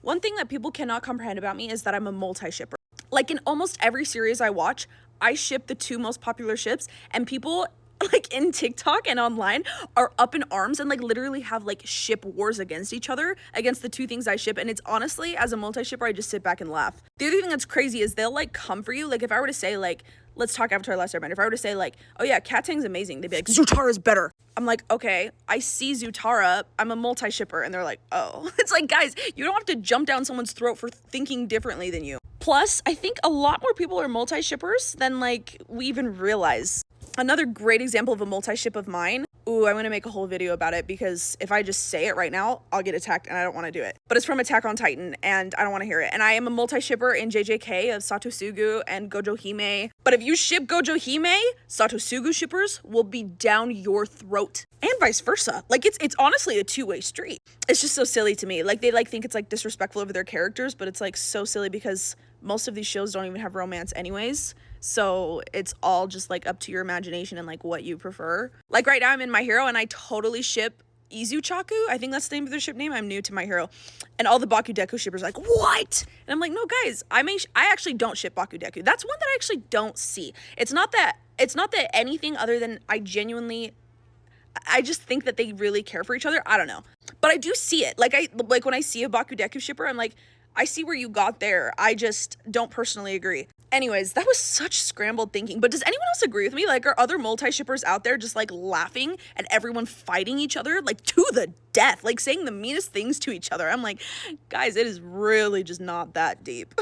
One thing that people cannot comprehend about me is that I'm a multi-shipper. Like in almost every series I watch, I ship the two most popular ships, and people like in TikTok and online are up in arms and like literally have like ship wars against each other, against the two things I ship. And it's honestly, as a multi-shipper, I just sit back and laugh. The other thing that's crazy is they'll like come for you. Like if I were to say like, let's talk Avatar: Last Airbender. If I were to say like, oh yeah, Cat Tang's amazing, they'd be like, Zutara's better. I'm like, okay, I see Zutara, I'm a multi-shipper. And they're like, oh. It's like, guys, you don't have to jump down someone's throat for thinking differently than you. Plus, I think a lot more people are multi-shippers than like we even realize. Another great example of a multi-ship of mine, ooh, I'm gonna make a whole video about it because if I just say it right now, I'll get attacked and I don't wanna do it. But it's from Attack on Titan and I don't wanna hear it. And I am a multi-shipper in JJK of Satosugu and Gojo Hime. But if you ship Gojo Hime, Satosugu shippers will be down your throat. And vice versa. Like it's honestly a two-way street. It's just so silly to me. Like they like think it's like disrespectful of their characters, but it's like so silly because most of these shows don't even have romance anyways. So it's all just like up to your imagination and like what you prefer. Like right now I'm in My Hero and I totally ship Izuchaku. I think that's the name of their ship name. I'm new to My Hero. And all the Bakudeku shippers are like, what? And I'm like, no guys, I actually don't ship Bakudeku. That's one that I actually don't see. It's not that anything other than I just think that they really care for each other. I don't know. But I do see it. Like when I see a Bakudeku shipper, I'm like, I see where you got there. I just don't personally agree. Anyways, that was such scrambled thinking. But does anyone else agree with me? Like, are other multi-shippers out there just like laughing at everyone fighting each other like to the death, like saying the meanest things to each other? I'm like, guys, it is really just not that deep.